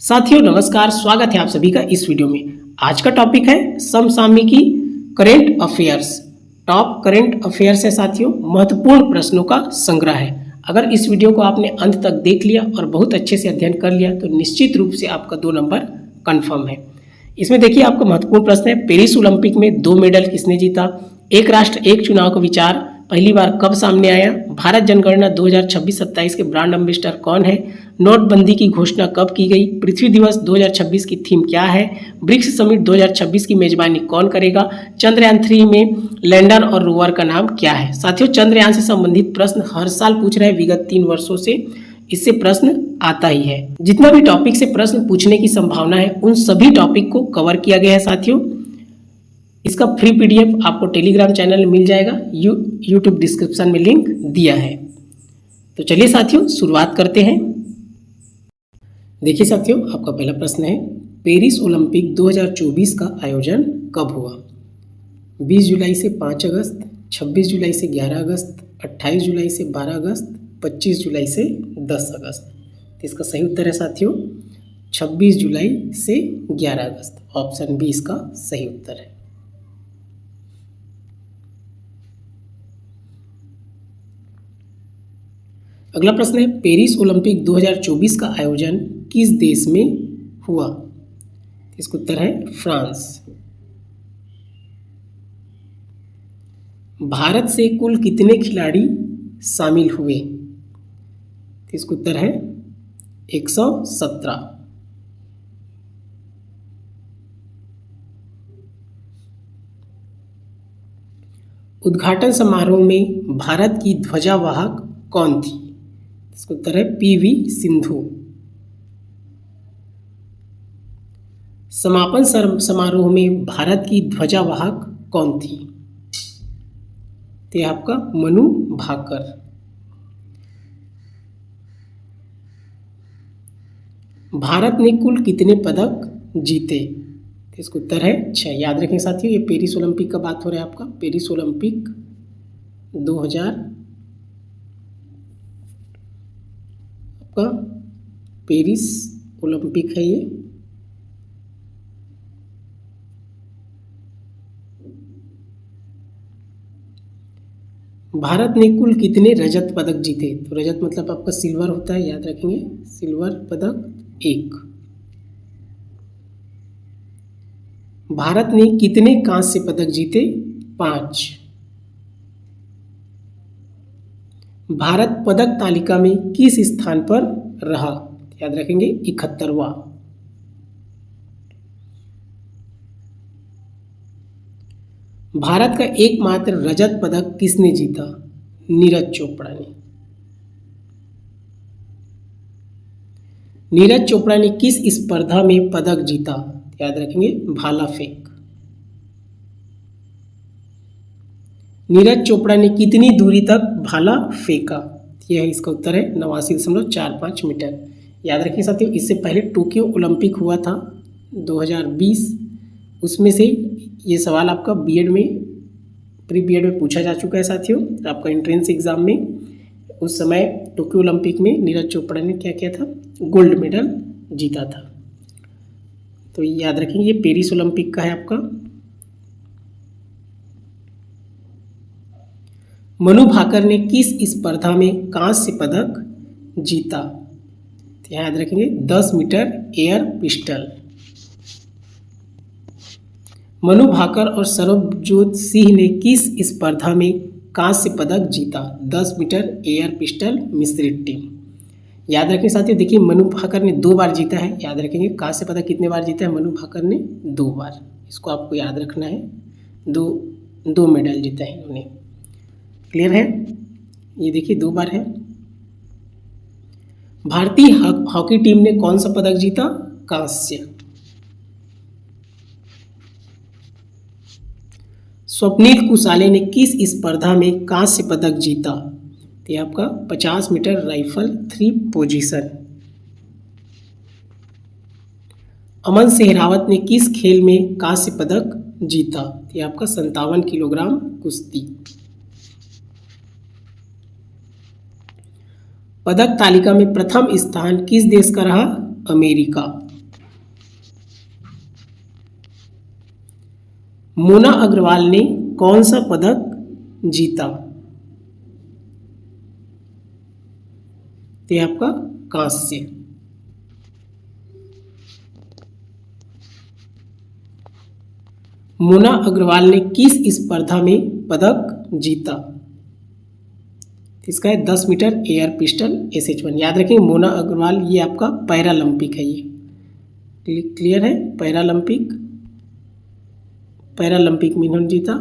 साथियों नमस्कार, स्वागत है आप सभी का इस वीडियो में। आज का टॉपिक है समसामयिकी current affairs. Top current affairs है साथियों, महत्वपूर्ण प्रश्नों का संग्रह है। अगर इस वीडियो को आपने अंत तक देख लिया और बहुत अच्छे से अध्ययन कर लिया तो निश्चित रूप से आपका 2 नंबर कन्फर्म है। इसमें देखिए आपका महत्वपूर्ण प्रश्न है, पेरिस ओलंपिक में 2 मेडल किसने जीता? एक राष्ट्र एक चुनाव का विचार पहली बार कब सामने आया? भारत जनगणना 2026-27 के ब्रांड एम्बेसडर कौन है? नोटबंदी की घोषणा कब की गई? पृथ्वी दिवस 2026 की थीम क्या है? ब्रिक्स समिट 2026 की मेजबानी कौन करेगा? चंद्रयान 3 में लैंडर और रोवर का नाम क्या है? साथियों चंद्रयान से संबंधित प्रश्न हर साल पूछ रहे हैं विगत 3 वर्षों से, इससे प्रश्न आता ही है। जितना भी टॉपिक से प्रश्न पूछने की संभावना है उन सभी टॉपिक को कवर किया गया है साथियों। इसका फ्री पीडीएफ आपको टेलीग्राम चैनल में मिल जाएगा, यूट्यूब डिस्क्रिप्शन में लिंक दिया है। तो चलिए साथियों शुरुआत करते हैं। देखिए साथियों आपका पहला प्रश्न है, पेरिस ओलंपिक 2024 का आयोजन कब हुआ? 20 जुलाई से 5 अगस्त, 26 जुलाई से 11 अगस्त, 28 जुलाई से 12 अगस्त, 25 जुलाई से 10 अगस्त। तो इसका सही उत्तर है साथियों 26 जुलाई से 11 अगस्त। ऑप्शन बी इसका सही उत्तर है। अगला प्रश्न है, पेरिस ओलंपिक 2024 का आयोजन किस देश में हुआ? इसका उत्तर है फ्रांस। भारत से कुल कितने खिलाड़ी शामिल हुए? इसका उत्तर है 117। उद्घाटन समारोह में भारत की ध्वजावाहक कौन थी? इसका उत्तर है पीवी सिंधु। समापन समारोह में भारत की ध्वजावाहक कौन थी? तो आपका मनु भाकर। भारत ने कुल कितने पदक जीते? इसका उत्तर है 6। याद रखें साथियों ये पेरिस ओलंपिक का बात हो रहा है आपका, पेरिस ओलंपिक 2000 आपका पेरिस ओलंपिक है ये। भारत ने कुल कितने रजत पदक जीते? तो रजत मतलब आपका सिल्वर होता है, याद रखेंगे सिल्वर पदक 1। भारत ने कितने कांस्य पदक जीते? 5। भारत पदक तालिका में किस स्थान पर रहा? याद रखेंगे 71वां। भारत का एकमात्र रजत पदक किसने जीता? नीरज चोपड़ा ने। नीरज चोपड़ा ने किस स्पर्धा में पदक जीता? याद रखेंगे भाला फेंक। नीरज चोपड़ा ने कितनी दूरी तक भाला फेंका? यह इसका उत्तर है 89.45 मीटर। याद रखिए साथियों इससे पहले टोक्यो ओलंपिक हुआ था 2020, उसमें से ये सवाल आपका बीएड में प्री बीएड में पूछा जा चुका है साथियों। आपका एंट्रेंस एग्जाम में उस समय टोक्यो ओलंपिक में नीरज चोपड़ा ने क्या किया था? गोल्ड मेडल जीता था। तो याद रखेंगे ये पेरिस ओलंपिक का है आपका। मनु भाकर ने किस स्पर्धा में कांस्य पदक जीता? तो याद रखेंगे 10 metre air pistol. Manu Bhaker और सरबजोत सिंह ने किस स्पर्धा में कांस्य पदक जीता? 10 मीटर एयर पिस्टल मिश्रित टीम। याद रखें साथियों देखिए मनु भाकर ने 2 बार जीता है। याद रखेंगे कांस्य पदक कितने बार जीता है? मनु भाकर ने 2 बार। इसको आपको याद रखना है, 2 मेडल जीता है इन्होंने। क्लियर है? ये देखिए 2 बार है। भारतीय हॉकी टीम ने कौन सा पदक जीता? कांस्य। स्वप्निल कुसाले ने किस स्पर्धा में कांस्य पदक जीता? तो ये आपका 50 मीटर राइफल 3 पोजीशन। अमन सेहरावत ने किस खेल में कांस्य पदक जीता? तो ये आपका 57 किलोग्राम कुश्ती। पदक तालिका में प्रथम स्थान किस देश का रहा? अमेरिका। मोना अग्रवाल ने कौन सा पदक जीता? तो ये आपका कांस्य। मोना अग्रवाल ने किस स्पर्धा में पदक जीता? इसका है 10 मीटर एयर पिस्टल SH1। याद रखें मोना अग्रवाल ये आपका पैरालंपिक है, ये क्लियर है, पैरालंपिक में इन्होंने जीता।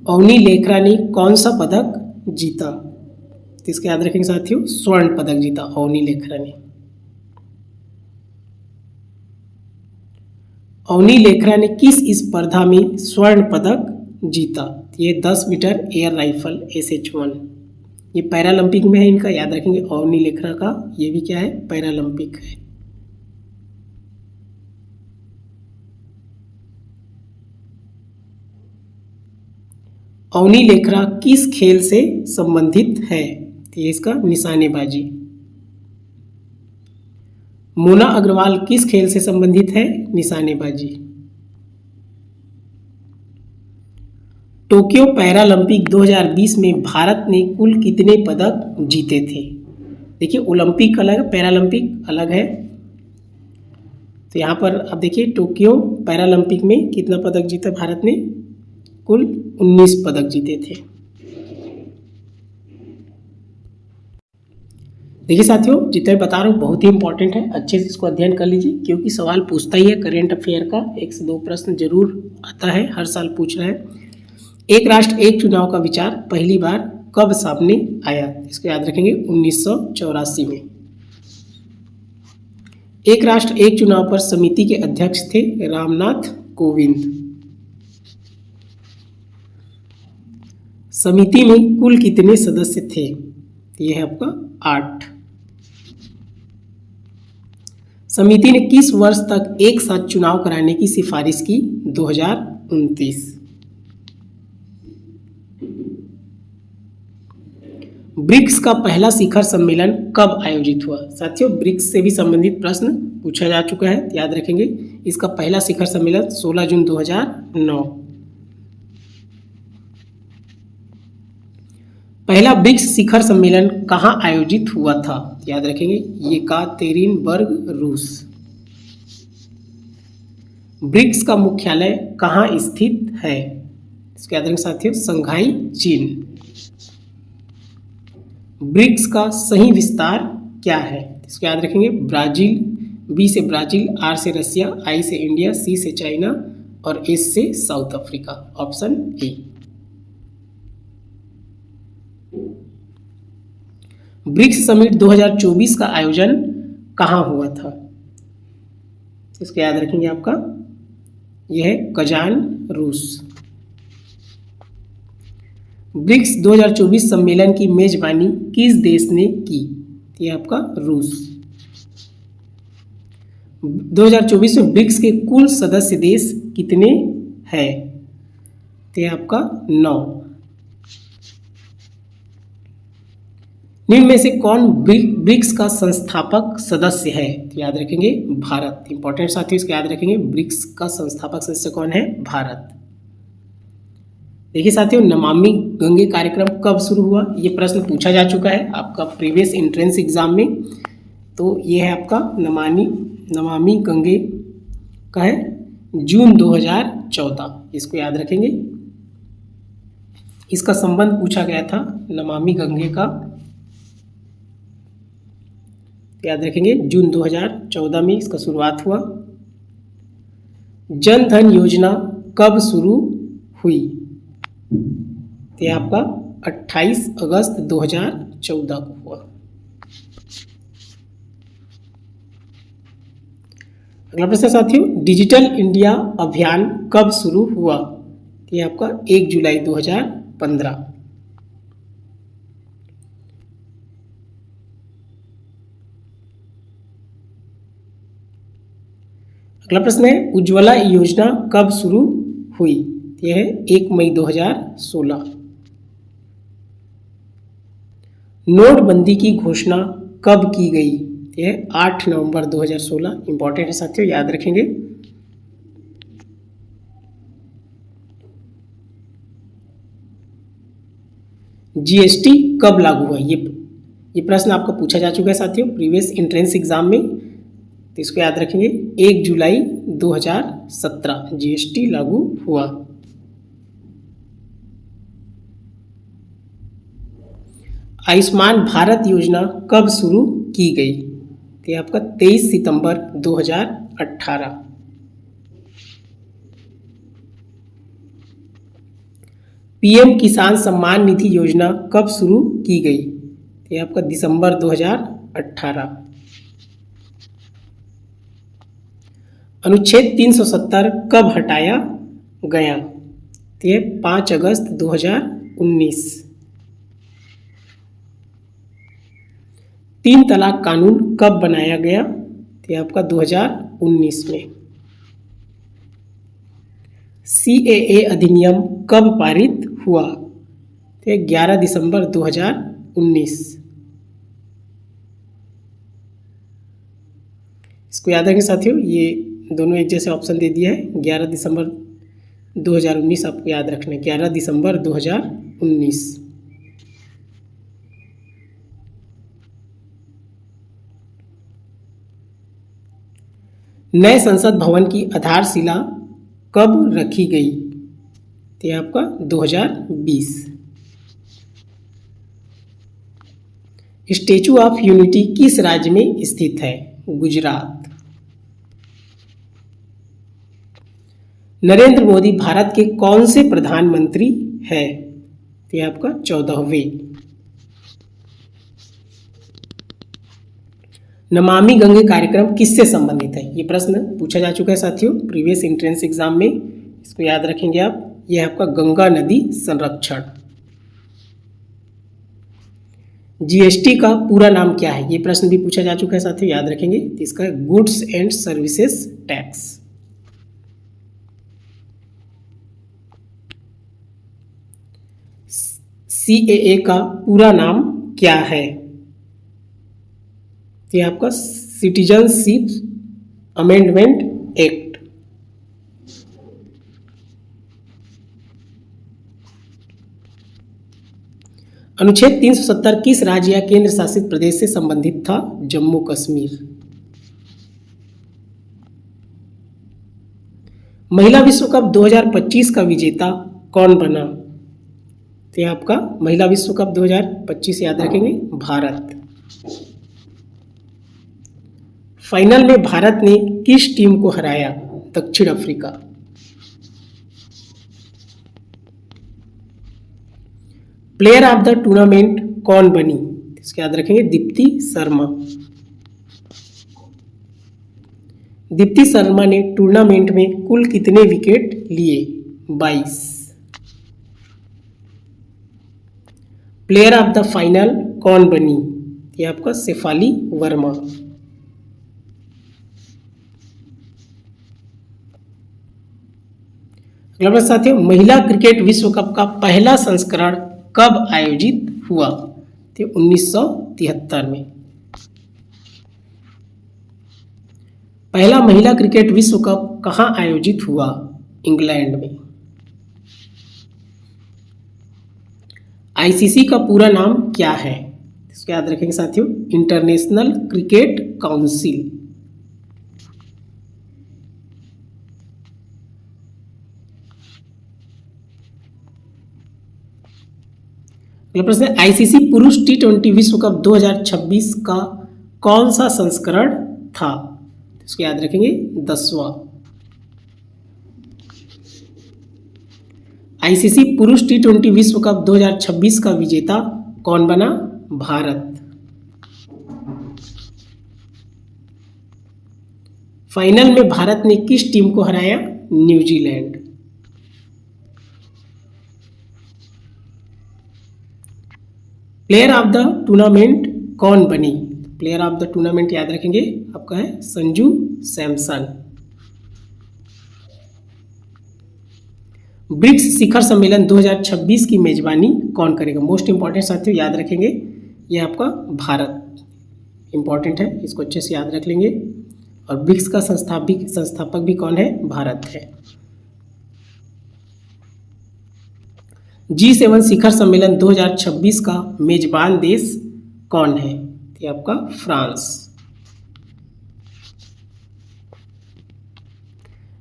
अवनी लेखरा ने कौन सा पदक जीता? तो इसका याद रखेंगे साथियों, स्वर्ण पदक जीता अवनी लेखरा ने। अवनी लेखरा ने किस स्पर्धा में स्वर्ण पदक जीता? ये 10 मीटर एयर राइफल SH1, ये पैरालंपिक में है इनका, याद रखेंगे अवनी लेखरा का ये भी क्या है, पैरालंपिक है। अवनी लेखरा किस खेल से संबंधित है? तो ये इसका निशानेबाजी। मोना अग्रवाल किस खेल से संबंधित है? निशानेबाजी। टोक्यो पैरालंपिक 2020 में भारत ने कुल कितने पदक जीते थे? देखिए ओलंपिक अलग, पैरालंपिक अलग है। तो यहाँ पर अब देखिए टोक्यो पैरालंपिक में कितना पदक जीता भारत ने? कुल 19 पदक जीते थे। देखिए साथियों, जितना बता रहा हूँ बहुत ही इंपॉर्टेंट है, अच्छे से इसको अध्ययन कर लीजिए क्योंकि सवाल पूछता ही है करेंट अफेयर का, 1 से 2 प्रश्न जरूर आता है, हर साल पूछ रहा है। एक राष्ट्र एक चुनाव का विचार पहली बार कब सामने आया? इसको याद रखेंगे 1984 में। एक राष्ट्र एक चुनाव पर समिति के अध्यक्ष थे रामनाथ कोविंद। समिति में कुल कितने सदस्य थे? ये है आपका 8। समिति ने किस वर्ष तक एक साथ चुनाव कराने की सिफारिश की? 2029। ब्रिक्स का पहला शिखर सम्मेलन कब आयोजित हुआ? साथियों ब्रिक्स से भी संबंधित प्रश्न पूछा जा चुका है, याद रखेंगे। इसका पहला शिखर सम्मेलन 16 जून 2009। पहला ब्रिक्स शिखर सम्मेलन कहाँ आयोजित हुआ था? याद रखेंगे येकातेरिनबर्ग, रूस। ब्रिक्स का मुख्यालय कहाँ स्थित है? इसको याद रखेंगे साथियों, शंघाई, चीन। ब्रिक्स का सही विस्तार क्या है? इसको याद रखेंगे ब्राजील, B से ब्राजील, R से रसिया, I से इंडिया, C से चाइना और S से South Africa, option A. BRICS summit 2024 का आयोजन कहाँ हुआ था? इसको याद रखेंगे आपका, यह है कजान, रूस। ब्रिक्स 2024 सम्मेलन की मेजबानी किस देश ने की? यह आपका रूस। 2024 में ब्रिक्स के कुल सदस्य देश कितने हैं? यह आपका 9। निम्न में से कौन ब्रिक्स का संस्थापक सदस्य है? तो याद रखेंगे भारत। इंपॉर्टेंट साथियों इसको याद रखेंगे, ब्रिक्स का संस्थापक सदस्य कौन है? भारत। देखिए साथियों, नमामि गंगे कार्यक्रम कब शुरू हुआ? ये प्रश्न पूछा जा चुका है आपका प्रीवियस एंट्रेंस एग्जाम में। तो ये है आपका नमामि गंगे का है जून 2014, इसको याद रखेंगे। इसका संबंध पूछा गया था नमामि गंगे का, याद रखेंगे जून 2014 में इसका शुरुआत हुआ। जन धन योजना कब शुरू हुई? तो आपका 28 अगस्त 2014 को हुआ। अगला प्रश्न साथियों, डिजिटल इंडिया अभियान कब शुरू हुआ? ये आपका 1 जुलाई 2015। अगला प्रश्न है, उज्ज्वला योजना कब शुरू हुई? यह है 1 मई 2016। नोटबंदी की घोषणा कब की गई? ये 8 नवंबर 2016। इंपॉर्टेंट है साथियों, याद रखेंगे। जीएसटी कब लागू हुआ, ये प्रश्न आपको पूछा जा चुका है साथियों प्रीवियस एंट्रेंस एग्जाम में, तो इसको याद रखेंगे। 1 जुलाई 2017 जीएसटी लागू हुआ। आयुष्मान भारत योजना कब शुरू की गई, तो ये आपका 23 सितंबर 2018। पीएम किसान सम्मान निधि योजना कब शुरू की गई, तो ये आपका दिसंबर 2018। अनुच्छेद 370 कब हटाया गया, तो ये 5 अगस्त 2019। 3 तलाक कानून कब बनाया गया, तो ये आपका 2019 में। सीएए अधिनियम कब पारित हुआ, तो 11 दिसंबर 2019। इसको याद रखें साथियों, ये दोनों एक जैसे ऑप्शन दे दिया है। 11 दिसंबर 2019 आपको याद रखना है, 11 दिसंबर 2019। नए संसद भवन की आधारशिला कब रखी गई, तो ये आपका 2020। स्टैचू ऑफ यूनिटी किस राज्य में स्थित है, गुजरात। नरेंद्र मोदी भारत के कौन से प्रधानमंत्री हैं, तो ये आपका 14वें। नमामि गंगे कार्यक्रम किससे संबंधित है, ये प्रश्न पूछा जा चुका है साथियों प्रीवियस एंट्रेंस एग्जाम में। इसको याद रखेंगे आप, यह आपका गंगा नदी संरक्षण। जीएसटी का पूरा नाम क्या है, ये प्रश्न भी पूछा जा चुका है साथियों, याद रखेंगे। इसका goods and services tax. CAA का पूरा नाम क्या है, ये आपका सिटीजनशिप अमेंडमेंट एक्ट। अनुच्छेद 370 किस राज्य या केंद्र शासित प्रदेश से संबंधित था, जम्मू कश्मीर। महिला विश्व कप 2025 का विजेता कौन बना, तो ये आपका महिला विश्व कप 2025 याद रखेंगे, भारत। फाइनल में भारत ने किस टीम को हराया, दक्षिण Africa. Player of the tournament कौन बनी, इसको याद रखेंगे, दीप्ति शर्मा। दीप्ति शर्मा ने टूर्नामेंट में कुल कितने विकेट लिए, 22। प्लेयर ऑफ द फाइनल कौन बनी, ये आपका शेफाली वर्मा। अगला प्रश्न साथियों, महिला क्रिकेट विश्व कप का पहला संस्करण कब आयोजित हुआ, तो 1973 में। पहला महिला क्रिकेट विश्व कप कहाँ आयोजित हुआ, इंग्लैंड में। आईसीसी का पूरा नाम क्या है, इसको याद रखेंगे साथियों, इंटरनेशनल क्रिकेट काउंसिल। अगला प्रश्न है, आईसीसी पुरुष टी20 विश्व कप 2026 का कौन सा संस्करण था, इसको याद रखेंगे, 10वां। आईसीसी पुरुष टी20 विश्व कप 2026 का विजेता कौन बना, भारत। फाइनल में भारत ने किस टीम को हराया, New Zealand. Player of the tournament कौन बनी, प्लेयर ऑफ द टूर्नामेंट याद रखेंगे, आपका है संजू सैमसन। ब्रिक्स शिखर सम्मेलन 2026 की मेजबानी कौन करेगा, मोस्ट इंपॉर्टेंट साथियों याद रखेंगे, ये आपका भारत, इम्पॉर्टेंट है, इसको अच्छे से याद रख लेंगे। और ब्रिक्स का संस्थापक भी कौन है? भारत है। G7 शिखर सम्मेलन 2026 का मेजबान देश कौन है? ये आपका फ्रांस।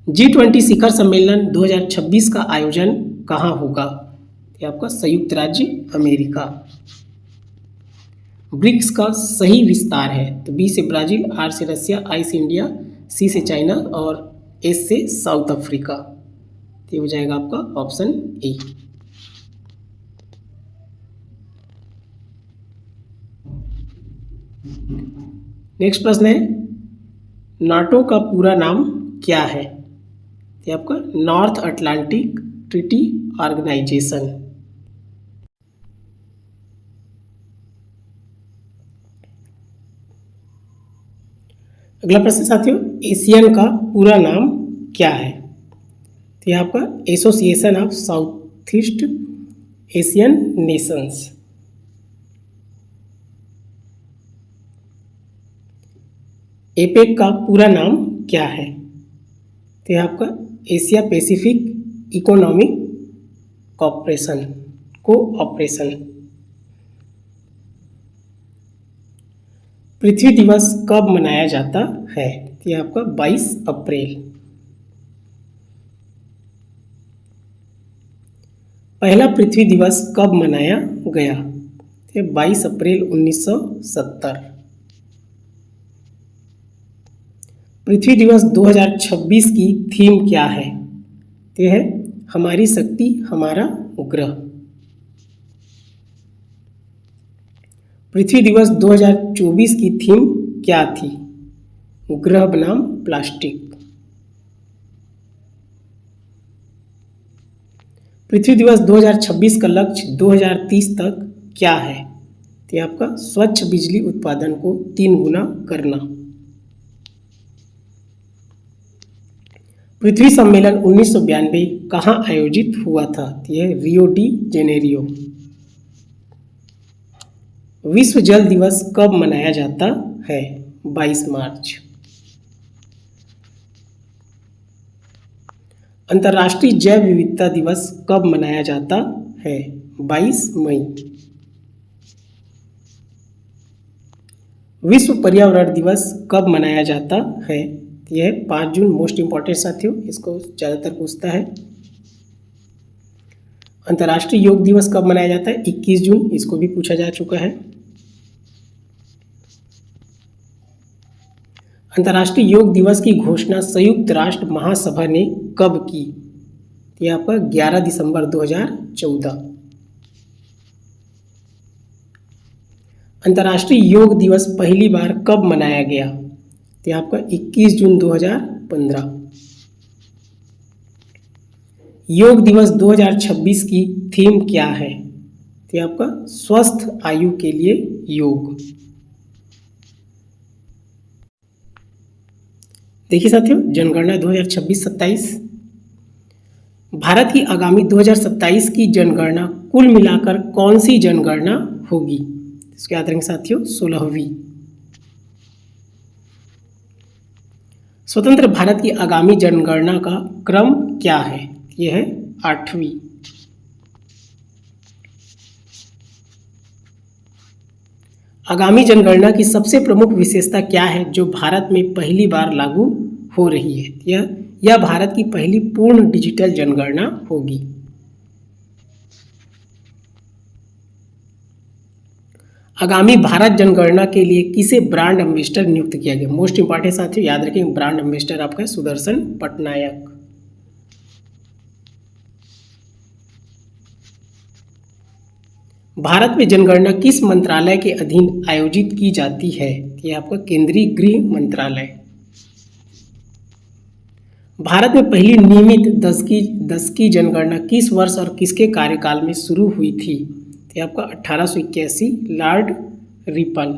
G20 शिखर सम्मेलन 2026 का आयोजन कहाँ होगा? ये आपका संयुक्त राज्य अमेरिका। ब्रिक्स का सही विस्तार है तो B से ब्राजील, R से रसिया, I से इंडिया, C से चाइना और S से साउथ अफ्रीका। ये हो जाएगा आपका ऑप्शन ए। नेक्स्ट प्रश्न है, नाटो का पूरा नाम क्या है? ये आपका नॉर्थ अटलांटिक ट्रीटी ऑर्गेनाइजेशन। अगला प्रश्न साथियों, एशियन का पूरा नाम क्या है? तो यह आपका association of south east Asian Nations. APEC का पूरा नाम क्या है? तो यह आपका एशिया पैसिफिक इकोनॉमिक कोऑपरेशन। पृथ्वी दिवस कब मनाया जाता है? तो यह आपका 22 अप्रैल। पहला पृथ्वी दिवस कब मनाया गया? तो 22 अप्रैल 1970। पृथ्वी दिवस 2026 की थीम क्या है? तो है हमारी शक्ति हमारा ग्रह। पृथ्वी दिवस 2024 की थीम क्या थी? ग्रह बनाम प्लास्टिक। पृथ्वी दिवस 2026 का लक्ष्य 2030 तक क्या है? तो आपका स्वच्छ बिजली उत्पादन को 3 गुना करना। पृथ्वी सम्मेलन 1992 कहाँ आयोजित हुआ था? यह रियो डी जेनेरियो। विश्व जल दिवस कब मनाया जाता है? 22 मार्च। अंतर्राष्ट्रीय जैव विविधता दिवस कब मनाया जाता है? 22 मई। विश्व पर्यावरण दिवस कब मनाया जाता है? यह 5 जून। मोस्ट इंपॉर्टेंट साथियों, इसको ज़्यादातर पूछता है। अंतर्राष्ट्रीय योग दिवस कब मनाया जाता है? 21 जून। इसको भी पूछा जा चुका है। अंतर्राष्ट्रीय योग दिवस की घोषणा संयुक्त राष्ट्र महासभा ने कब की? यह आपका 11 दिसंबर 2014। अंतर्राष्ट्रीय योग दिवस पहली बार कब मनाया गया? तो आपका 21 जून 2015। योग दिवस 2026 की थीम क्या है? तो आपका स्वस्थ आयु के लिए योग। देखिए साथियों, जनगणना 2026-27। भारत की आगामी 2027 की जनगणना कुल मिलाकर कौन सी जनगणना होगी? इसको याद रखेंगे साथियों, 16वीं। स्वतंत्र भारत की आगामी जनगणना का क्रम क्या है? यह है 8वीं। आगामी जनगणना की सबसे प्रमुख विशेषता क्या है जो भारत में पहली बार लागू हो रही है? यह भारत की पहली पूर्ण डिजिटल जनगणना होगी। आगामी भारत जनगणना के लिए किसे ब्रांड एम्बेसडर नियुक्त किया गया? मोस्ट इंपॉर्टेंट साथियों, याद रखें, ब्रांड एम्बेसडर आपका सुदर्शन पटनायक। भारत में जनगणना किस मंत्रालय के अधीन आयोजित की जाती है? यह आपका केंद्रीय गृह मंत्रालय। भारत में पहली नियमित दशकी जनगणना किस वर्ष और किसके कार्यकाल में शुरू हुई थी? यह आपका 1881, लॉर्ड रिपन।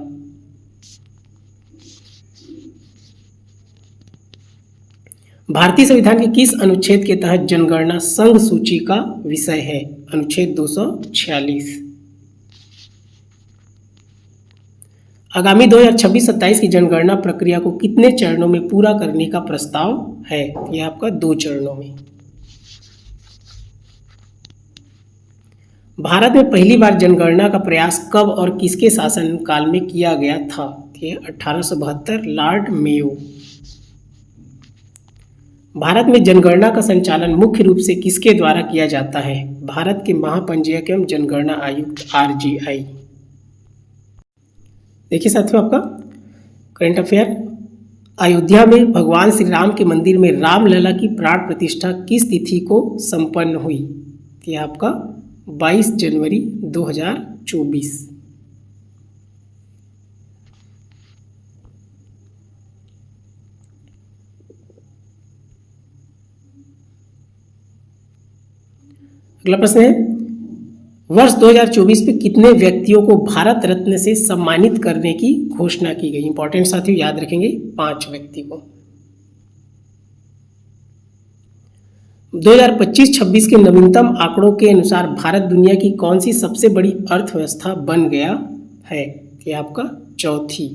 भारतीय संविधान के किस अनुच्छेद के तहत जनगणना संघ सूची का विषय है? अनुच्छेद 246। आगामी 2026-27 की जनगणना प्रक्रिया को कितने चरणों में पूरा करने का प्रस्ताव है? ये आपका 2 चरणों में। भारत में पहली बार जनगणना का प्रयास कब और किसके शासनकाल में किया गया था? ये 1872 लॉर्ड मेयो। भारत में जनगणना का संचालन मुख्य रूप से किसके द्वारा किया जाता है? भारत के महापंजीयक एवं जनगणना आयुक्त RGI। देखिए साथियों, आपका करंट अफेयर, अयोध्या में भगवान श्री राम के मंदिर में रामलला की प्राण प्रतिष्ठा किस तिथि को संपन्न हुई? यह आपका 22 जनवरी 2024। अगला प्रश्न है, वर्ष 2024 में कितने व्यक्तियों को भारत रत्न से सम्मानित करने की घोषणा की गई? इंपॉर्टेंट साथियों, याद रखेंगे 5 व्यक्ति को। 2025-26 के नवीनतम आंकड़ों के अनुसार भारत दुनिया की कौन सी सबसे बड़ी अर्थव्यवस्था बन गया है? ये आपका चौथी।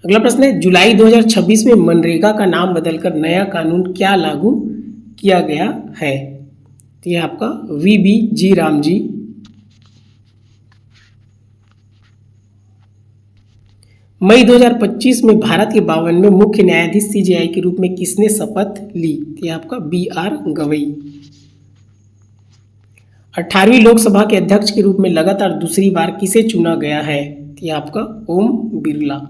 अगला प्रश्न है, जुलाई 2026 में मनरेगा का नाम बदलकर नया कानून क्या लागू किया गया है? तो ये आपका VBG रामजी। मई 2025 में भारत के 52वें मुख्य न्यायाधीश CJI के रूप में किसने शपथ ली? तो ये आपका BR गवई। 18वीं लोकसभा के अध्यक्ष के रूप में लगातार दूसरी बार किसे चुना गया है? तो ये आपका ओम बिरला।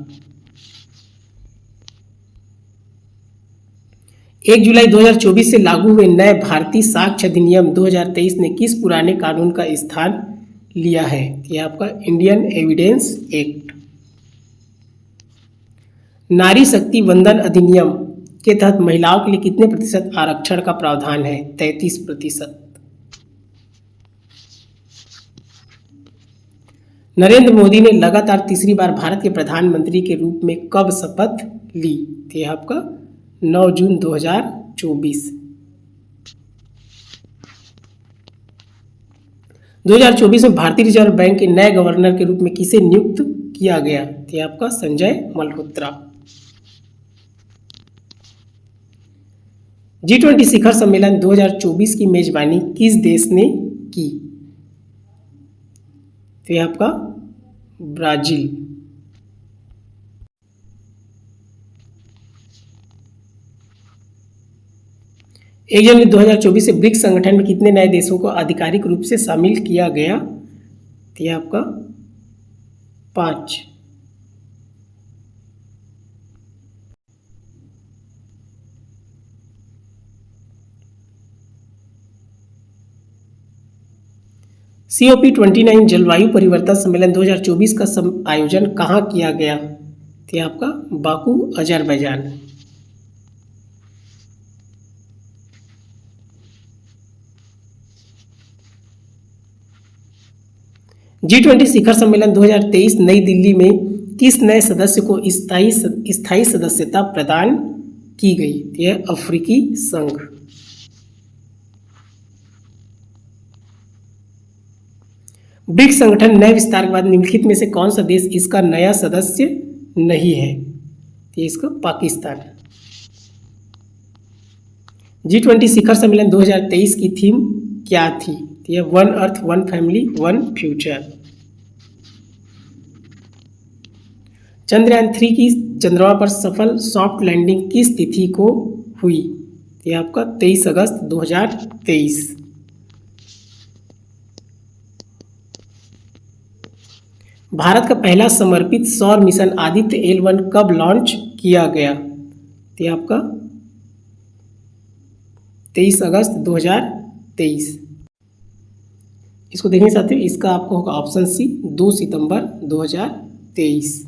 1 जुलाई 2024 से लागू हुए नए भारतीय साक्ष्य अधिनियम 2023 ने किस पुराने कानून का स्थान लिया है? यह आपका इंडियन एविडेंस एक्ट। नारी शक्ति वंदन अधिनियम के तहत महिलाओं के लिए कितने प्रतिशत आरक्षण का प्रावधान है? 33%। नरेंद्र मोदी ने लगातार तीसरी बार भारत के प्रधानमंत्री के रूप में कब शपथ ली? यह आपका 9 जून 2024। 2024 में भारतीय रिजर्व बैंक के नए गवर्नर के रूप में किसे नियुक्त किया गया? यह आपका संजय मल्होत्रा। G20 शिखर सम्मेलन 2024 की मेजबानी किस देश ने की? तो यह आपका ब्राजील। 1 जनवरी 2024 से ब्रिक्स संगठन में कितने नए देशों को आधिकारिक रूप से शामिल किया गया? तो यह आपका 5। COP29 जलवायु परिवर्तन सम्मेलन 2024 का आयोजन कहाँ किया गया? तो यह आपका बाकू, अजरबैजान। G20 शिखर सम्मेलन 2023 नई दिल्ली में किस नए सदस्य को स्थायी सदस्यता प्रदान की गई? यह अफ्रीकी संघ। ब्रिक्स संगठन नए विस्तार के बाद निम्नलिखित में से कौन सा देश इसका नया सदस्य नहीं है? ये इसका पाकिस्तान। G20 शिखर सम्मेलन 2023 की थीम क्या थी? यह 1 अर्थ 1 फैमिली 1 फ्यूचर। चंद्रयान 3 की चंद्रमा पर सफल सॉफ्ट लैंडिंग किस तिथि को हुई? यह आपका 23 अगस्त 2023। भारत का पहला समर्पित सौर मिशन आदित्य L1 कब लॉन्च किया गया? तो यह आपका 23 अगस्त 2023। इसको देखने साथियों, इसका आपको होगा ऑप्शन सी 2 सितंबर 2023।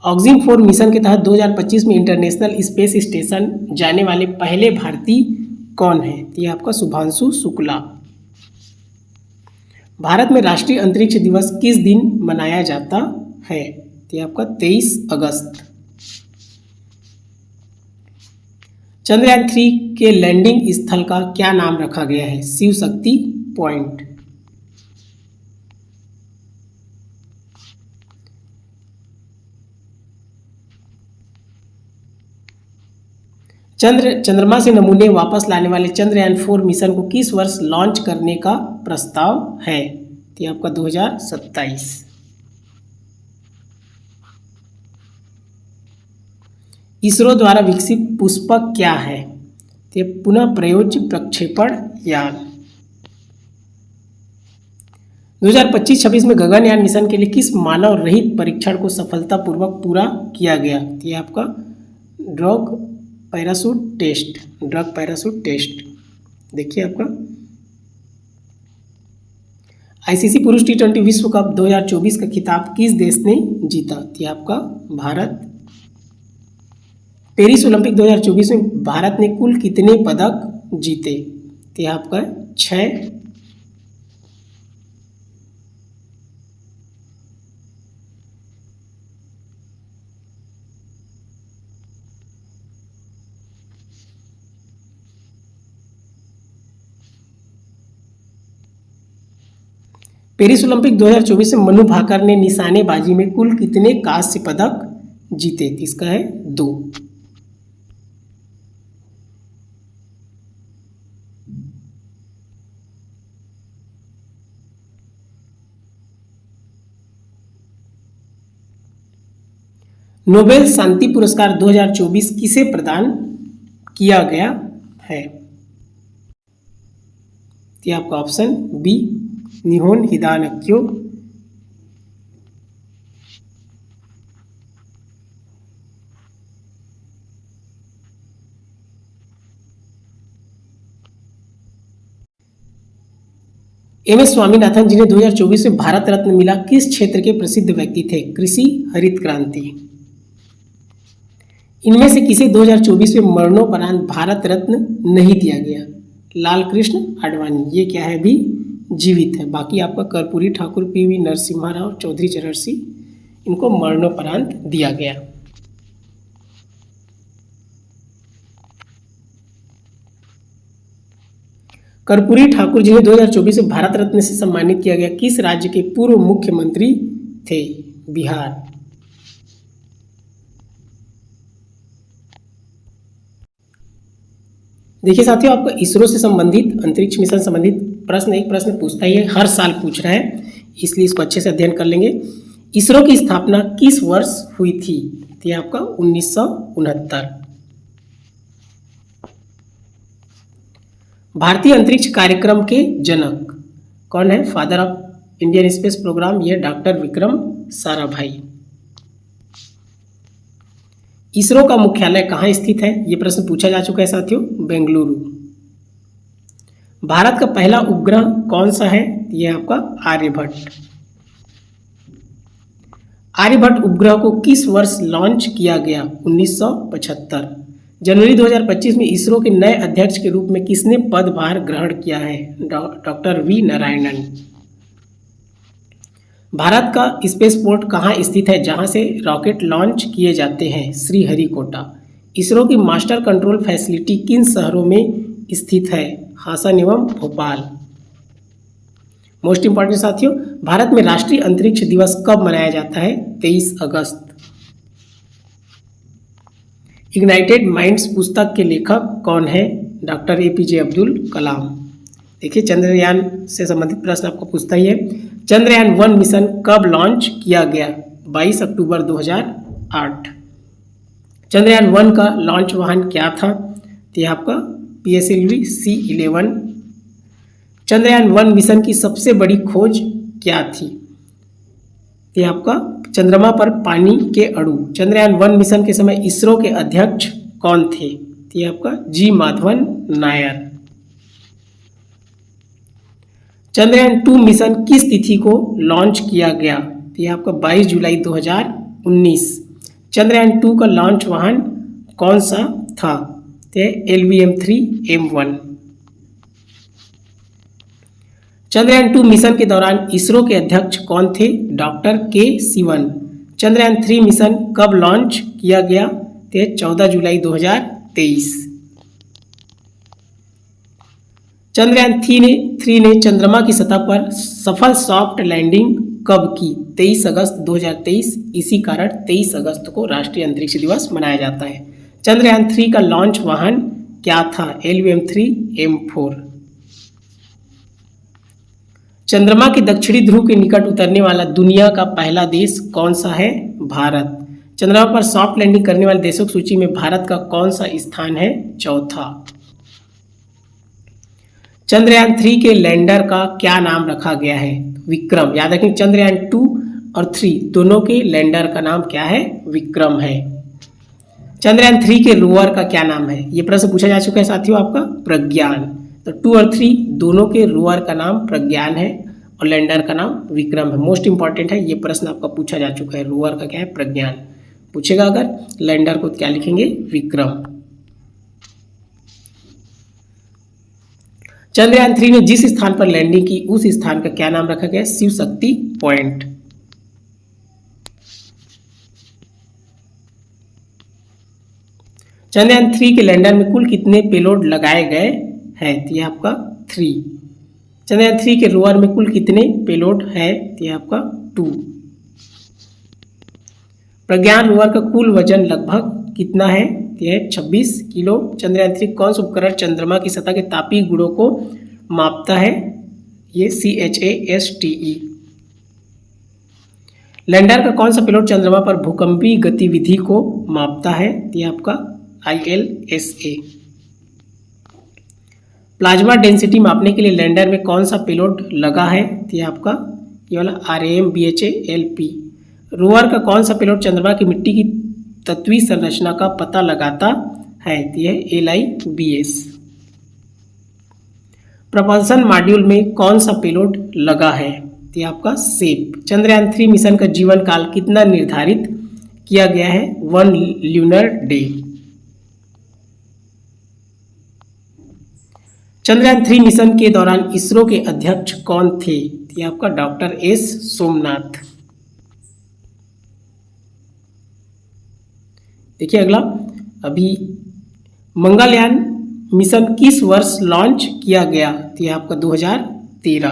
ऑक्सिन 4 मिशन के तहत 2025 में इंटरनेशनल स्पेस स्टेशन जाने वाले पहले भारतीय कौन है? यह आपका शुभांशु शुक्ला। भारत में राष्ट्रीय अंतरिक्ष दिवस किस दिन मनाया जाता है? यह आपका 23 अगस्त। चंद्रयान 3 के लैंडिंग स्थल का क्या नाम रखा गया है? शिव शक्ति पॉइंट। चंद्रमा से नमूने वापस लाने वाले चंद्रयान 4 मिशन को किस वर्ष लॉन्च करने का प्रस्ताव है? तो ये आपका 2027। इसरो द्वारा विकसित पुष्पक क्या है? तो ये पुनः प्रयोज्य प्रक्षेपण यान। 2025-26 में गगनयान मिशन के लिए किस मानव रहित परीक्षण को सफलतापूर्वक पूरा किया गया? तो ये आपका ड्रग पैराशूट टेस्ट। देखिए आपका आईसीसी पुरुष T20 विश्व कप 2024 का खिताब किस देश ने जीता? तो ये आपका भारत। पेरिस ओलंपिक 2024 में भारत ने कुल कितने पदक जीते? तो ये आपका 6। पेरिस ओलंपिक 2024 में मनु भाकर ने निशानेबाजी में कुल कितने कांस्य पदक जीते? तो इसका है 2। नोबेल शांति पुरस्कार 2024 किसे प्रदान किया गया है? तो आपका ऑप्शन बी निहोन हिदानक्यो। एम.एस. स्वामीनाथन जिन्हें 2024 में भारत रत्न मिला किस क्षेत्र के प्रसिद्ध व्यक्ति थे? कृषि, हरित क्रांति। इनमें से किसे 2024 में मरणोपरांत भारत रत्न नहीं दिया गया? लाल कृष्ण आडवाणी। ये क्या है? भी जीवित है। बाकी आपका कर्पूरी ठाकुर, पी.वी. नरसिम्हा राव, चौधरी चरण सिंह, इनको मरणोपरांत दिया गया। कर्पूरी ठाकुर जिन्हें 2024 में भारत रत्न से सम्मानित किया गया किस राज्य के पूर्व मुख्यमंत्री थे? बिहार। देखिए साथियों, आपका इसरो से संबंधित, अंतरिक्ष मिशन संबंधित प्रश्न एक प्रश्न पूछता ही है, हर साल पूछ रहा है, इसलिए इसको अच्छे से अध्ययन कर लेंगे। इसरो की स्थापना किस वर्ष हुई थी? तो ये आपका 1969। भारतीय अंतरिक्ष कार्यक्रम के जनक कौन है? Father of Indian space programme, यह डॉक्टर विक्रम साराभाई। इसरो का मुख्यालय कहाँ स्थित है? यह प्रश्न पूछा जा चुका है साथियों, बेंगलुरु। भारत का पहला उपग्रह कौन सा है? यह आपका आर्यभट्ट। आर्यभट्ट उपग्रह को किस वर्ष लॉन्च किया गया? 1975। जनवरी 2025 में इसरो के नए अध्यक्ष के रूप में किसने पदभार ग्रहण किया है? Doctor V Narayanan. भारत का स्पेसपोर्ट कहाँ स्थित है जहां से रॉकेट लॉन्च किए जाते हैं? श्रीहरिकोटा। इसरो की मास्टर कंट्रोल फैसिलिटी किन शहरों में स्थित है? हासन एवं भोपाल। मोस्ट इंपॉर्टेंट साथियों, भारत में राष्ट्रीय अंतरिक्ष दिवस कब मनाया जाता है? 23 अगस्त। इग्नाइटेड माइंड्स पुस्तक के लेखक कौन है? Doctor APJ Abdul Kalam. देखिए, चंद्रयान से संबंधित प्रश्न आपको पूछता ही है। चंद्रयान 1 मिशन कब लॉन्च किया गया? 22 अक्टूबर 2008। चंद्रयान 1 का लॉन्च वाहन क्या था? तो यह आपका PSLV C-11। चंद्रयान 1 मिशन की सबसे बड़ी खोज क्या थी? यह आपका चंद्रमा पर पानी के अणु। चंद्रयान 1 मिशन के समय इसरो के अध्यक्ष कौन थे? तो यह आपका G. माधवन नायर। चंद्रयान 2 मिशन किस तिथि को लॉन्च किया गया? तो यह आपका 22 जुलाई 2019। चंद्रयान 2 का लॉन्च वाहन कौन सा था? तो LVM-3M1। चंद्रयान 2 मिशन के दौरान इसरो के अध्यक्ष कौन थे? Doctor K. Sivan. Chandrayaan 3 mission कब लॉन्च किया गया? तो 14 जुलाई 2023। चंद्रयान 3 ने चंद्रमा की सतह पर सफल सॉफ्ट लैंडिंग कब की? 23 अगस्त 2023। इसी कारण 23 अगस्त को राष्ट्रीय अंतरिक्ष दिवस मनाया जाता है। चंद्रयान 3 का लॉन्च वाहन क्या था? LVM-3M4। चंद्रमा के दक्षिणी ध्रुव के निकट उतरने वाला दुनिया का पहला देश कौन सा है? भारत। चंद्रमा पर सॉफ्ट लैंडिंग करने वाले देशों की सूची में भारत का कौन सा स्थान है? चौथा। चंद्रयान 3 के लैंडर का क्या नाम रखा गया है? विक्रम। याद रखें, चंद्रयान 2 और 3 दोनों के लैंडर का नाम क्या है? विक्रम है। चंद्रयान 3 के रोवर का क्या नाम है? ये प्रश्न पूछा जा चुका है साथियों, आपका प्रज्ञान। तो 2 और 3 दोनों के रोवर का नाम प्रज्ञान है और लैंडर का नाम विक्रम है। मोस्ट इंपॉर्टेंट है, ये प्रश्न आपका पूछा जा चुका है। रोवर का क्या है? प्रज्ञान पूछेगा। अगर लैंडर को क्या लिखेंगे? विक्रम। चंद्रयान 3 ने जिस स्थान पर लैंडिंग की उस स्थान का क्या नाम रखा गया? शिव शक्ति पॉइंट। चंद्रयान 3 के लैंडर में कुल कितने पेलोड लगाए गए हैं? तो ये आपका 3। चंद्रयान 3 के रोवर में कुल कितने पेलोड है? तो ये आपका 2। प्रज्ञान रोवर का कुल वजन लगभग कितना है? यह 26 किलो। चंद्रयान 3 कौन सा उपकरण चंद्रमा की सतह के तापीय गुणों को मापता है? ये CHASTE। लैंडर का कौन सा पेलोड चंद्रमा पर भूकंपीय गतिविधि को मापता है? ये आपका ILSA। प्लाज्मा डेंसिटी मापने के लिए लैंडर में कौन सा पेलोड लगा है? ये आपका ये वाला RAMBHA-LP। रोवर का कौन सा पेलोड चंद्रमा की मिट्टी की तत्वीय संरचना का पता लगाता है? यह LIBS। प्रपल्सन मॉड्यूल में कौन सा पेलोड लगा है? यह आपका सेप। चंद्रयान 3 मिशन का जीवन काल कितना निर्धारित किया गया है? 1 ल्यूनर डे। चंद्रयान 3 मिशन के दौरान इसरो के अध्यक्ष कौन थे? यह आपका डॉक्टर S सोमनाथ। देखिए अगला, अभी मंगलयान मिशन किस वर्ष लॉन्च किया गया? तो यह आपका 2013।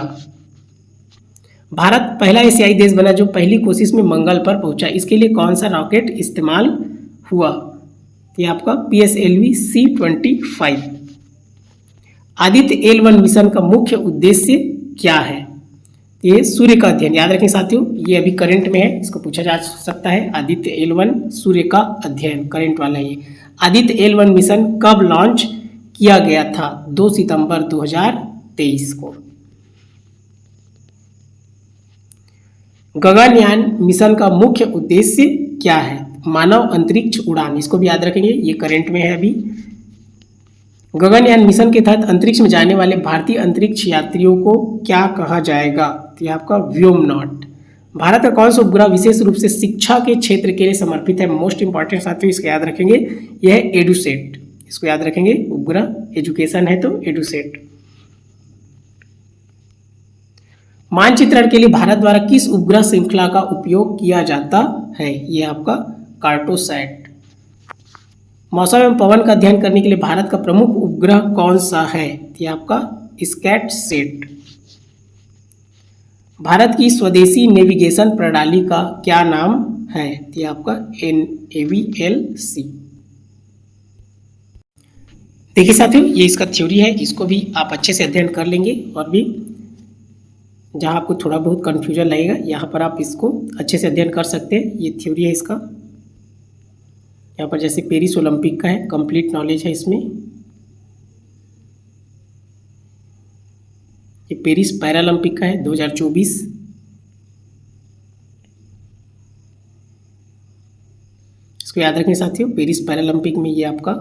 भारत पहला एशियाई देश बना जो पहली कोशिश में मंगल पर पहुंचा। इसके लिए कौन सा रॉकेट इस्तेमाल हुआ? यह आपका PSLV C-25। Aditya L1 mission का मुख्य उद्देश्य क्या है? ये सूर्य का अध्ययन। याद रखें साथियों, ये अभी करंट में है, इसको पूछा जा सकता है। आदित्य L1 सूर्य का अध्ययन, करंट वाला ये। आदित्य L1 मिशन कब लॉन्च किया गया था? 2 सितंबर 2023 को। गगनयान मिशन का मुख्य उद्देश्य क्या है? मानव अंतरिक्ष उड़ान। इसको भी याद रखेंगे, ये करंट में है अभी। गगनयान मिशन के तहत अंतरिक्ष में जाने वाले भारतीय अंतरिक्ष यात्रियों को क्या कहा जाएगा? तो यह आपका व्योमनॉट। भारत का कौन सा उपग्रह विशेष रूप से शिक्षा के क्षेत्र के लिए समर्पित है? मोस्ट इंपॉर्टेंट साथियों, इसको याद रखेंगे, यह है एडुसेट। इसको याद रखेंगे, उपग्रह एजुकेशन है तो एडुसेट। मानचित्रण के लिए भारत द्वारा किस उपग्रह श्रृंखला का उपयोग किया जाता है? यह आपका कार्टोसैट। मौसम एवं पवन का अध्ययन करने के लिए भारत का प्रमुख उपग्रह कौन सा है? यह आपका स्कैटसेट। भारत की स्वदेशी नेविगेशन प्रणाली का क्या नाम है? यह आपका NAVLC। देखिए साथियों, ये इसका थ्योरी है, इसको भी आप अच्छे से अध्ययन कर लेंगे। और भी जहाँ आपको थोड़ा बहुत कन्फ्यूजन लगेगा, यहाँ पर आप इसको अच्छे से अध्ययन कर सकते हैं। ये थ्योरी है इसका। यहाँ पर जैसे पेरिस ओलंपिक का है, कंप्लीट नॉलेज है इसमें। ये पेरिस पैरालंपिक का है 2024। इसको याद रखें साथियों, पेरिस पैरालंपिक में ये आपका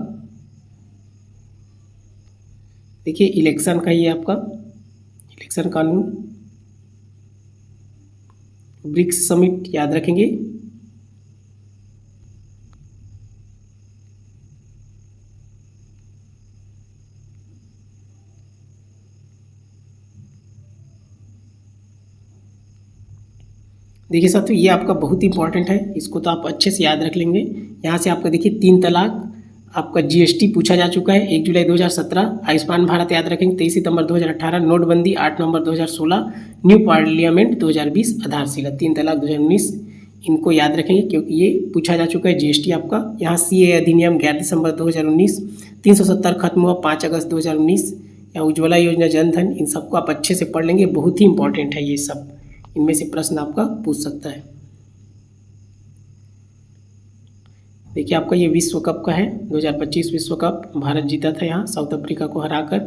देखिए इलेक्शन का, ये आपका इलेक्शन कानून। ब्रिक्स समिट याद रखेंगे। देखिए साथियों, ये आपका बहुत इंपॉर्टेंट है, इसको तो आप अच्छे से याद रख लेंगे। यहाँ से आपका देखिए 3 तलाक, आपका जीएसटी पूछा जा चुका है 1 जुलाई 2017, आयुष्मान भारत याद रखेंगे 23 सितंबर 2018, नोटबंदी 8 नवंबर 2016, न्यू पार्लियामेंट 2020, आधारशिला 3 तलाक 2019, इनको याद रखेंगे क्योंकि ये पूछा जा चुका है। जीएसटी आपका यहाँ सीए अधिनियम 11 दिसंबर 2019, 370 खत्म हुआ 5 अगस्त 2019, या उज्ज्वला योजना, जनधन, इन सबको आप अच्छे से पढ़ लेंगे, बहुत ही इंपॉर्टेंट है ये सब, इनमें से प्रश्न आपका पूछ सकता है। देखिए आपका ये विश्व कप का है, 2025 विश्व कप भारत जीता था यहाँ साउथ अफ्रीका को हराकर।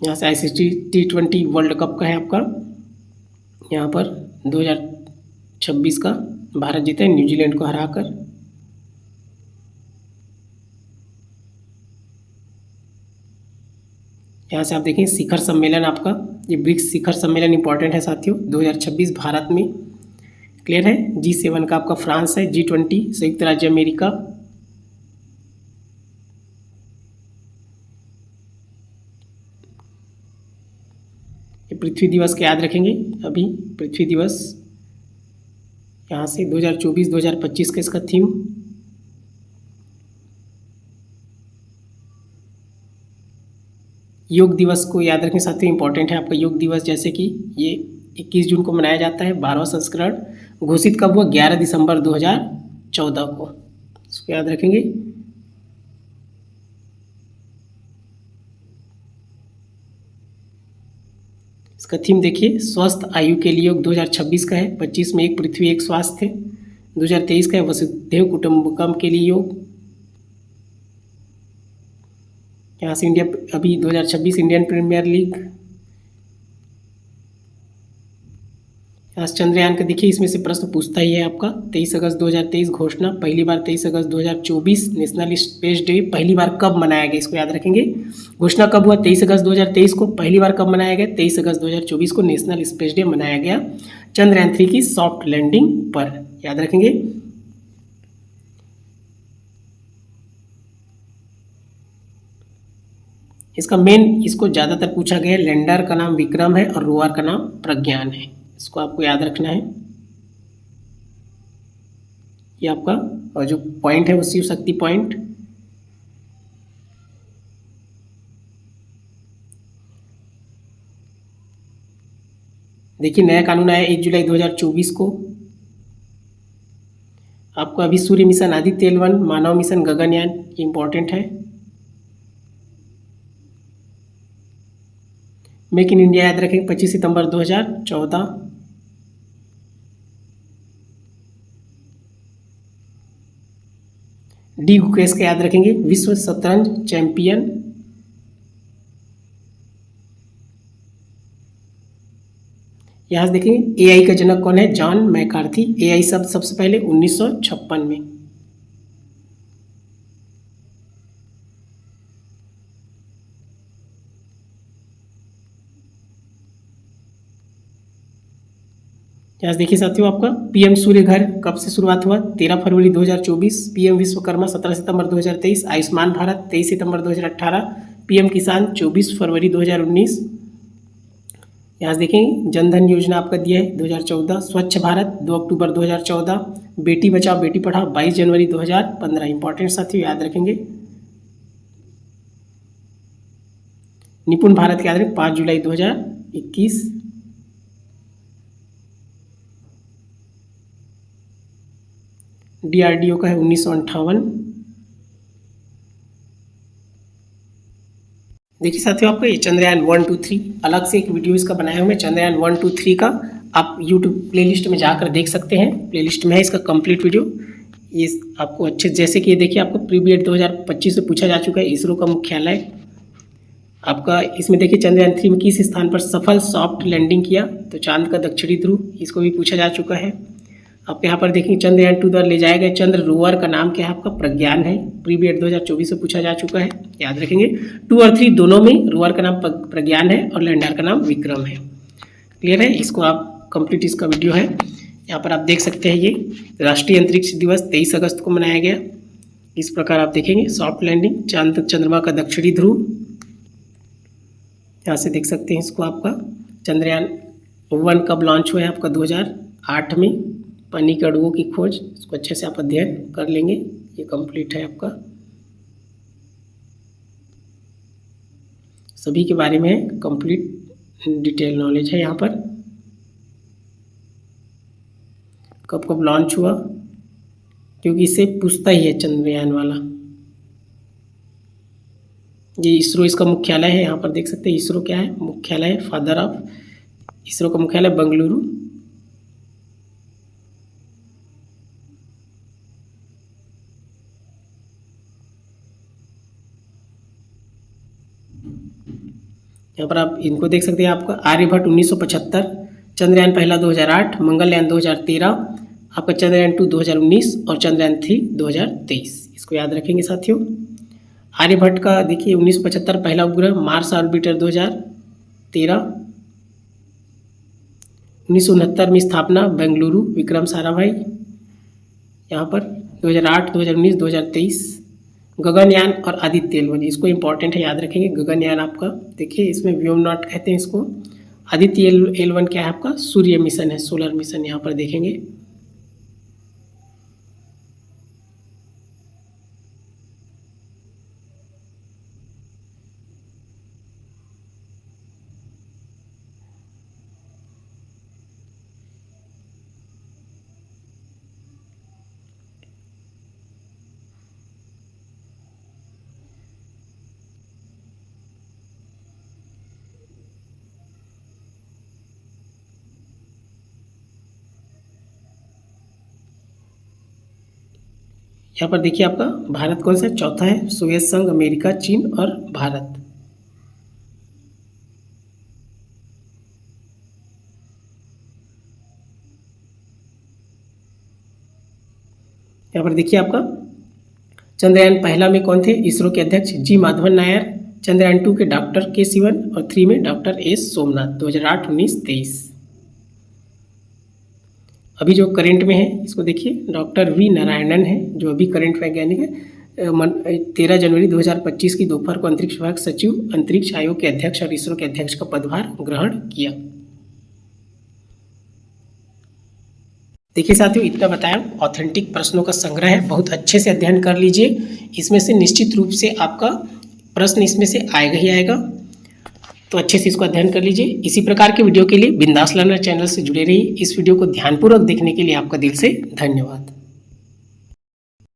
यहाँ से आईसीसी T20 वर्ल्ड कप का है आपका, यहाँ पर 2026 का भारत जीता है न्यूजीलैंड को हराकर। यहाँ से आप देखें शिखर सम्मेलन आपका, ये ब्रिक्स शिखर सम्मेलन इंपॉर्टेंट है साथियों 2026 भारत में, क्लियर है। G7 का आपका फ्रांस है, G20 संयुक्त राज्य अमेरिका। ये पृथ्वी दिवस के याद रखेंगे, अभी पृथ्वी दिवस यहाँ से 2024-2025 का इसका थीम। योग दिवस को याद रखें साथियों, इंपॉर्टेंट है आपका योग दिवस, जैसे कि ये 21 जून को मनाया जाता है। 12वां संस्करण घोषित कब हुआ? 11 दिसंबर 2014 को, इसको याद रखेंगे। इसका थीम देखिए, स्वस्थ आयु के लिए योग 2026 का है। 25 में एक पृथ्वी एक स्वास्थ्य। 2023 का है वसुधैव कुटुंबकम के लिए योग। यहाँ से इंडिया अभी 2026 इंडियन प्रीमियर लीग। यहाँ से चंद्रयान का देखिए, इसमें से प्रश्न पूछता ही है आपका। 23 अगस्त 2023 घोषणा, पहली बार 23 अगस्त 2024 नेशनल स्पेस डे पहली बार कब मनाया गया, इसको याद रखेंगे। घोषणा कब हुआ? 23 अगस्त 2023 को। पहली बार कब मनाया गया? 23 अगस्त 2024 को नेशनल स्पेस डे मनाया गया चंद्रयान 3 की सॉफ्ट लैंडिंग पर, याद रखेंगे। इसका मेन, इसको ज़्यादातर पूछा गया है, लैंडर का नाम विक्रम है और रोवर का नाम प्रज्ञान है, इसको आपको याद रखना है। ये आपका और जो पॉइंट है वो शिव शक्ति पॉइंट। देखिए नया कानून आया 1 जुलाई 2024 को। आपको अभी सूर्य मिशन आदित्य L1, मानव मिशन गगनयान इंपॉर्टेंट है। मेक इन इंडिया याद रखें 25 सितंबर 2014। डी गुकेश का याद रखेंगे, विश्व शतरंज चैंपियन। यहाँ से देखेंगे एआई का जनक कौन है? John McCarthy. एआई शब्द सबसे पहले 1956 में। यहाँ से देखिए साथियों, आपका पीएम सूर्य घर कब से शुरुआत हुआ? 13 फरवरी 2024। पीएम विश्वकर्मा 17 सितंबर 2023। आयुष्मान भारत 23 सितंबर 2018। पीएम किसान 24 फरवरी 2019। यहाँ से देखें जनधन योजना आपका दिया है 2014। स्वच्छ भारत 2 अक्टूबर 2014। बेटी बचाओ बेटी पढ़ाओ 22 जनवरी 2015। इंपॉर्टेंट साथियों याद रखेंगे। निपुण भारत याद रखें 5 जुलाई 2021। डीआरडीओ का है 1958। देखिए साथियों, आपका ये चंद्रयान 1, 2, 3 अलग से एक वीडियो इसका बनाया हूँ मैं, चंद्रयान 1, 2, 3 का। आप यूट्यूब प्लेलिस्ट में जाकर देख सकते हैं, प्लेलिस्ट में है इसका कंप्लीट वीडियो। ये आपको अच्छे, जैसे कि ये देखिए आपको प्रीवियड 2025 से पूछा जा चुका है, इसरो का मुख्यालय आपका। इसमें देखिए चंद्रयान 3 में किस स्थान पर सफल सॉफ्ट लैंडिंग किया, तो चांद का दक्षिणी ध्रुव, इसको भी पूछा जा चुका है। आप यहाँ पर देखेंगे चंद्रयान 2 द्वारा ले जाए गए चंद्र रोवर का नाम क्या है? आपका प्रज्ञान है। प्रीवियड 2024 से पूछा जा चुका है, याद रखेंगे। 2 और 3 दोनों में रोवर का नाम प्रज्ञान है और लैंडर का नाम विक्रम है। क्लियर है? इसको आप कंप्लीट, इसका वीडियो है यहाँ पर आप देख सकते हैं। ये राष्ट्रीय अंतरिक्ष दिवस 23 अगस्त को मनाया गया। इस प्रकार आप देखेंगे सॉफ्ट लैंडिंग, चांद चंद्रमा का दक्षिणी ध्रुव, यहाँ से देख सकते हैं इसको आपका चंद्रयान वन कब लॉन्च हुआ है आपका 2008 में। पानी के अणुओं की खोज, इसको अच्छे से आप अध्ययन कर लेंगे। ये कंप्लीट है आपका, सभी के बारे में कंप्लीट डिटेल नॉलेज है यहाँ पर। कब कब लॉन्च हुआ, क्योंकि इसे पूछता ही है चंद्रयान वाला। ये इसरो इसका मुख्यालय है, यहाँ पर देख सकते हैं इसरो क्या है, मुख्यालय है, फादर ऑफ इसरो का मुख्यालय बेंगलुरु। यहाँ पर आप इनको देख सकते हैं। आपका आर्यभट्ट 1975, चंद्रयान पहला 2008, मंगलयान 2013, आपका चंद्रयान 2 2019 और चंद्रयान 3 2023। इसको याद रखेंगे साथियों। आर्यभट्ट का देखिए 1975 पहला उपग्रह, मार्स ऑर्बिटर 2013, 1969 में स्थापना बेंगलुरु, विक्रम साराभाई। यहाँ पर 2008, 2019, 2023। गगनयान और आदित्य L1, इसको इंपॉर्टेंट है, याद रखेंगे। गगनयान आपका देखिए इसमें व्योमनॉट कहते हैं इसको। आदित्य L1 क्या है आपका, सूर्य मिशन है, सोलर मिशन, यहाँ पर देखेंगे। यहाँ पर देखिए आपका भारत कौन सा चौथा है, सोवियत संघ, अमेरिका, चीन और भारत। यहाँ पर देखिए आपका चंद्रयान पहला में कौन थे, इसरो के अध्यक्ष जी माधवन नायर। चंद्रयान 2 के डॉक्टर के सिवन और 3 में डॉक्टर एस सोमनाथ, 2008, 19, 23। अभी जो करंट में है इसको देखिए, डॉक्टर वी नारायणन है जो अभी करंट वैज्ञानिक है। 13 जनवरी 2025 की दोपहर को अंतरिक्ष विभाग सचिव, अंतरिक्ष आयोग के अध्यक्ष और इसरो के अध्यक्ष का पदभार ग्रहण किया। देखिए साथियों, इतना बताया, ऑथेंटिक प्रश्नों का संग्रह है, बहुत अच्छे से अध्ययन कर लीजिए। इसमें से निश्चित रूप से आपका प्रश्न इसमें से आएगा ही आएगा, तो अच्छे से इसको अध्ययन कर लीजिए। इसी प्रकार के वीडियो के लिए बिंदास लर्नर चैनल से जुड़े रहिए। इस वीडियो को ध्यानपूर्वक देखने के लिए आपका दिल से धन्यवाद।